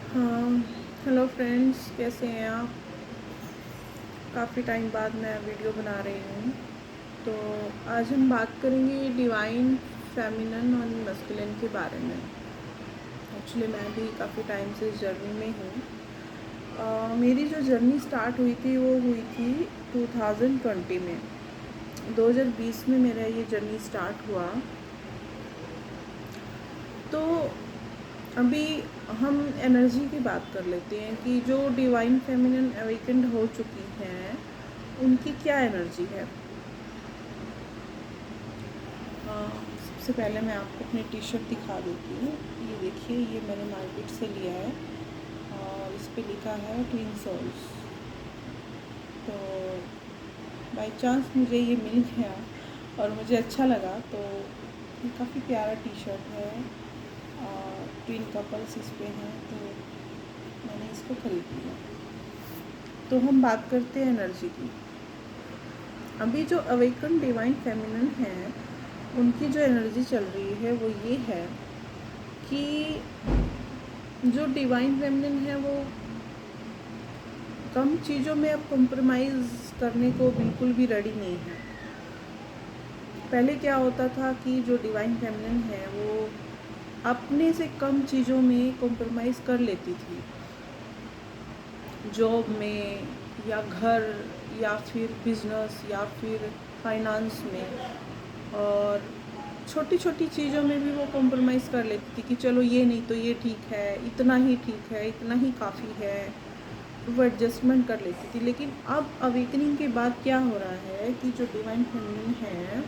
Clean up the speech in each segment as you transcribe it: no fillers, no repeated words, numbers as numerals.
हाँ, hello friends, कैसे हैं आप? काफ़ी टाइम बाद मैं वीडियो बना रही हूँ। तो आज हम बात करेंगे डिवाइन फेमिनिन और मस्कुलिन के बारे में। एक्चुअली मैं भी काफ़ी टाइम से इस जर्नी में हूँ। मेरी जो जर्नी स्टार्ट हुई थी वो हुई थी 2020 में। 2020 में मेरा ये जर्नी स्टार्ट हुआ। तो अभी हम एनर्जी की बात कर लेते हैं कि जो डिवाइन फेमिनिन अवेकेंड हो चुकी हैं उनकी क्या एनर्जी है। सबसे पहले मैं आपको अपनी टी शर्ट दिखा देती हूँ। ये देखिए, ये मैंने मार्केट से लिया है और इस पे लिखा है ट्विन सोल्स। तो बाय चांस मुझे ये मिल गया और मुझे अच्छा लगा। तो ये काफ़ी प्यारा टी शर्ट है और ट्विन कपल्स इस पे हैं, तो मैंने इसको खरीद लिया। तो हम बात करते हैं एनर्जी की। अभी जो अवेकन डिवाइन फेमिनिन है उनकी जो एनर्जी चल रही है वो ये है कि जो डिवाइन फेमिनिन है वो कम चीज़ों में अब कॉम्प्रोमाइज़ करने को बिल्कुल भी रेडी नहीं है। पहले क्या होता था कि जो डिवाइन फेमिनिन है वो अपने से कम चीज़ों में कॉम्प्रोमाइज़ कर लेती थी, जॉब में या घर या फिर बिजनेस या फिर फाइनेंस में, और छोटी छोटी चीज़ों में भी वो कॉम्प्रोमाइज़ कर लेती थी कि चलो ये नहीं तो ये ठीक है, इतना ही ठीक है, इतना ही काफ़ी है। वो एडजस्टमेंट कर लेती थी। लेकिन अब अवेकनिंग के बाद क्या हो रहा है कि जो डिवाइन फेमिनिन है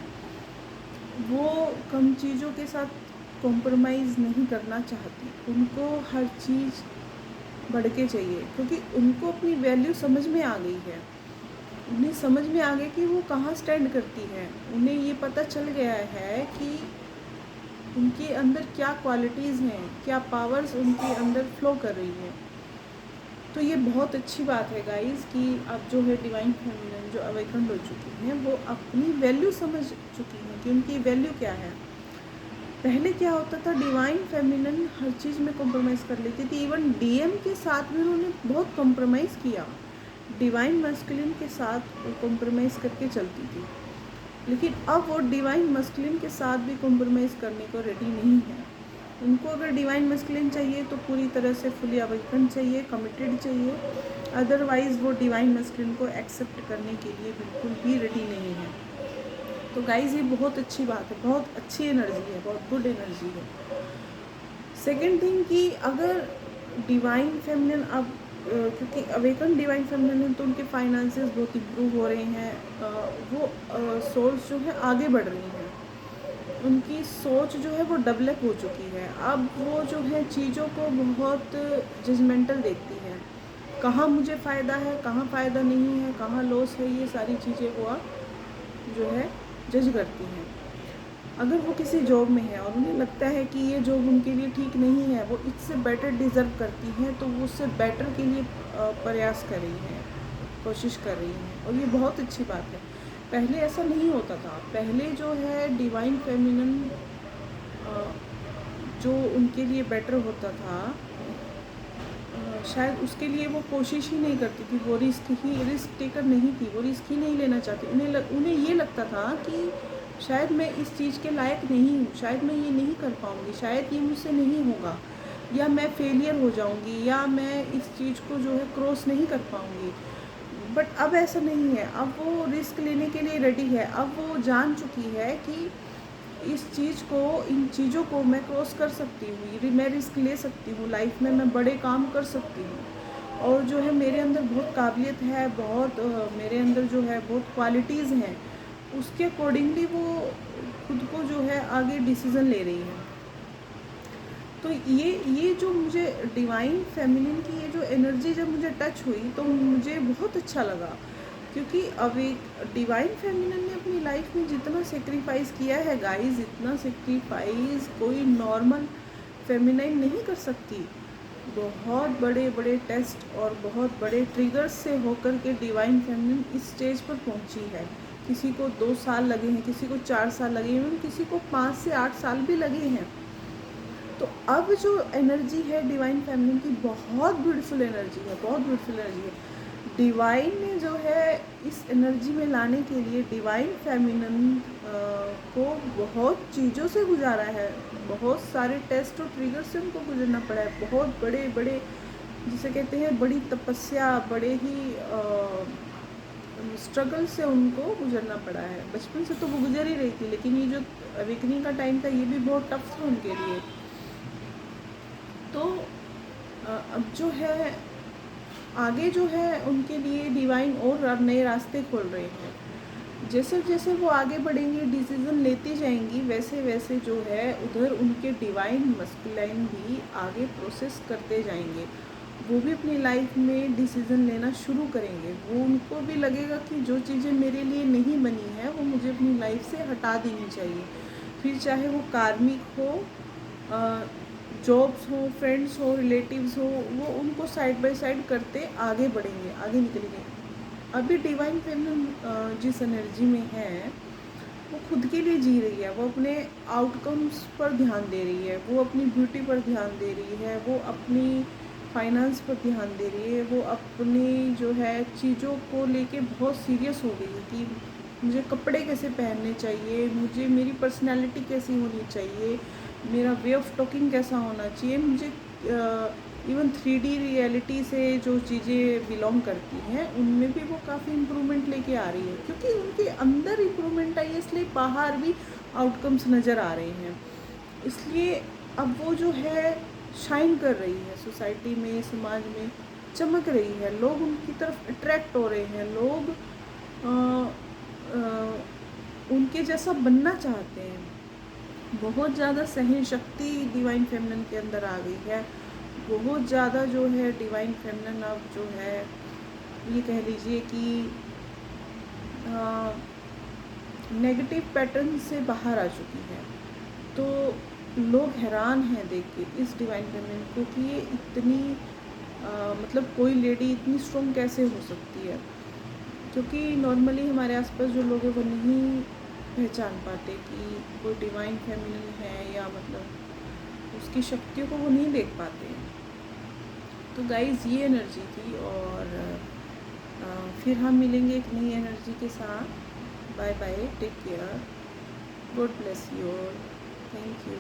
वो कम चीज़ों के साथ कॉम्प्रोमाइज़ नहीं करना चाहती। उनको हर चीज़ बढ़ के चाहिए, क्योंकि उनको अपनी वैल्यू समझ में आ गई है। उन्हें समझ में आ गया कि वो कहाँ स्टैंड करती हैं। उन्हें ये पता चल गया है कि उनके अंदर क्या क्वालिटीज़ हैं, क्या पावर्स उनके अंदर फ्लो कर रही हैं। तो ये बहुत अच्छी बात है गाइस कि अब जो है डिवाइन फेमिनिन जो अवेकन्ड हो चुकी हैं वो अपनी वैल्यू समझ चुकी हैं कि उनकी वैल्यू क्या है। पहले क्या होता था, डिवाइन फेमिनिन हर चीज़ में कॉम्प्रोमाइज़ कर लेती थी। इवन डीएम के साथ भी उन्होंने बहुत कॉम्प्रोमाइज़ किया। डिवाइन मस्कुलिन के साथ वो कॉम्प्रोमाइज़ करके चलती थी। लेकिन अब वो डिवाइन मस्कुलिन के साथ भी कॉम्प्रोमाइज़ करने को रेडी नहीं है। उनको अगर डिवाइन मस्कुलिन चाहिए तो पूरी तरह से फुली अवेकन चाहिए, कमिटेड चाहिए। अदरवाइज़ वो डिवाइन मस्कुलिन को एक्सेप्ट करने के लिए बिल्कुल भी रेडी नहीं है। तो गाइज़ ये बहुत अच्छी बात है, बहुत अच्छी एनर्जी है, बहुत गुड एनर्जी है। सेकेंड थिंग कि अगर डिवाइन फेमिनिन अब क्योंकि अवेकन डिवाइन फेमिनिन है तो उनके फाइनेंसेस बहुत इम्प्रूव हो रहे हैं। वो सोल्स जो है आगे बढ़ रही हैं। उनकी सोच जो है वो डेवलप हो चुकी है। अब वो जो है चीज़ों को बहुत जजमेंटल देखती है, कहाँ मुझे फ़ायदा है, कहाँ फ़ायदा नहीं है, कहाँ लॉस है, ये सारी चीज़ें वो अब जो है जज करती हैं। अगर वो किसी जॉब में है और उन्हें लगता है कि ये जॉब उनके लिए ठीक नहीं है, वो इससे बेटर डिज़र्व करती हैं, तो वो उससे बेटर के लिए प्रयास कर रही हैं, कोशिश कर रही हैं, और ये बहुत अच्छी बात है। पहले ऐसा नहीं होता था। पहले जो है डिवाइन फेमिनिन जो उनके लिए बेटर होता था, शायद उसके लिए वो कोशिश ही नहीं करती थी। वो रिस्क टेकर नहीं थी, वो रिस्क ही नहीं लेना चाहती। उन्हें ये लगता था कि शायद मैं इस चीज़ के लायक नहीं हूँ, शायद मैं ये नहीं कर पाऊँगी, शायद ये मुझसे नहीं होगा, या मैं फेलियर हो जाऊँगी, या मैं इस चीज़ को जो है क्रॉस नहीं कर पाऊँगी। बट अब ऐसा नहीं है। अब वो रिस्क लेने के लिए रेडी है। अब वो जान चुकी है कि इस चीज़ को, इन चीज़ों को मैं क्रॉस कर सकती हूँ, मैं रिस्क ले सकती हूँ, लाइफ में मैं बड़े काम कर सकती हूँ। और जो है मेरे अंदर बहुत काबिलियत है, बहुत मेरे अंदर जो है बहुत क्वालिटीज़ हैं, उसके अकॉर्डिंगली वो खुद को जो है आगे डिसीज़न ले रही है। तो ये जो मुझे डिवाइन फेमिनिन की ये जो एनर्जी जब मुझे टच हुई तो मुझे बहुत अच्छा लगा, क्योंकि अब एक डिवाइन फेमिनिन ने अपनी लाइफ में जितना सेक्रीफाइस किया है गाइस, इतना सेक्रीफाइस कोई नॉर्मल फेमिनिन नहीं कर सकती। बहुत बड़े बड़े टेस्ट और बहुत बड़े ट्रिगर्स से होकर के डिवाइन फेमिनिन इस स्टेज पर पहुंची है। किसी को 2 साल लगे हैं, किसी को 4 साल लगे हैं, किसी को 5 से 8 साल भी लगे हैं। तो अब जो एनर्जी है डिवाइन फेमिनिन की, बहुत ब्यूटीफुल एनर्जी है, बहुत ब्यूटीफुल एनर्जी है। डिवाइन ने जो है इस एनर्जी में लाने के लिए डिवाइन फेमिनिन को बहुत चीज़ों से गुजारा है, बहुत सारे टेस्ट और ट्रिगर से उनको गुजरना पड़ा है, बहुत बड़े बड़े जिसे कहते हैं बड़ी तपस्या, बड़े ही स्ट्रगल से उनको गुजरना पड़ा है। बचपन से तो वो गुजर ही रही थी, लेकिन ये जो अवेकनिंग का टाइम था ये भी बहुत टफ था उनके लिए। तो अब जो है आगे जो है उनके लिए डिवाइन और नए रास्ते खोल रहे हैं। जैसे जैसे वो आगे बढ़ेंगी, डिसीज़न लेती जाएंगी, वैसे वैसे जो है उधर उनके डिवाइन मस्कुलाइन भी आगे प्रोसेस करते जाएंगे। वो भी अपनी लाइफ में डिसीज़न लेना शुरू करेंगे। वो उनको भी लगेगा कि जो चीज़ें मेरे लिए नहीं बनी है वो मुझे अपनी लाइफ से हटा देनी चाहिए। फिर चाहे वो कार्मिक हो, जॉब्स हो, फ्रेंड्स हो, रिलेटिव्स हो, वो उनको साइड बाय साइड करते आगे बढ़ेंगे, आगे निकलेंगे। अभी डिवाइन फेमिनिन जिस एनर्जी में है वो खुद के लिए जी रही है, वो अपने आउटकम्स पर ध्यान दे रही है, वो अपनी ब्यूटी पर ध्यान दे रही है, वो अपनी फाइनेंस पर ध्यान दे रही है, वो अपनी जो है चीज़ों को लेके बहुत सीरियस हो गई है कि मुझे कपड़े कैसे पहनने चाहिए, मुझे मेरी पर्सनैलिटी कैसी होनी चाहिए, मेरा वे ऑफ टॉकिंग कैसा होना चाहिए, मुझे इवन 3D रियलिटी से जो चीज़ें बिलोंग करती हैं उनमें भी वो काफ़ी इम्प्रूवमेंट लेके आ रही है, क्योंकि उनके अंदर इम्प्रूवमेंट आई है इसलिए बाहर भी आउटकम्स नज़र आ रहे हैं। इसलिए अब वो जो है शाइन कर रही है, सोसाइटी में, समाज में चमक रही है, लोग उनकी तरफ अट्रैक्ट हो रहे हैं, लोग उनके जैसा बनना चाहते हैं। बहुत ज़्यादा सहन शक्ति डिवाइन फेमिनिन के अंदर आ गई है, बहुत ज़्यादा जो है डिवाइन फेमिनिन अब जो है ये कह लीजिए कि नेगेटिव पैटर्न से बाहर आ चुकी है। तो लोग हैरान हैं देख के इस डिवाइन फेमिनिन को कि ये इतनी मतलब कोई लेडी इतनी स्ट्रॉन्ग कैसे हो सकती है, क्योंकि नॉर्मली हमारे आसपास जो लोग हैं वो नहीं पहचान पाते कि वो डिवाइन फेमिनिन है, या मतलब उसकी शक्तियों को वो नहीं देख पाते हैं। तो गाइज़ ये एनर्जी थी, और फिर हम मिलेंगे एक नई एनर्जी के साथ। Bye bye, take care, God bless you all, thank you.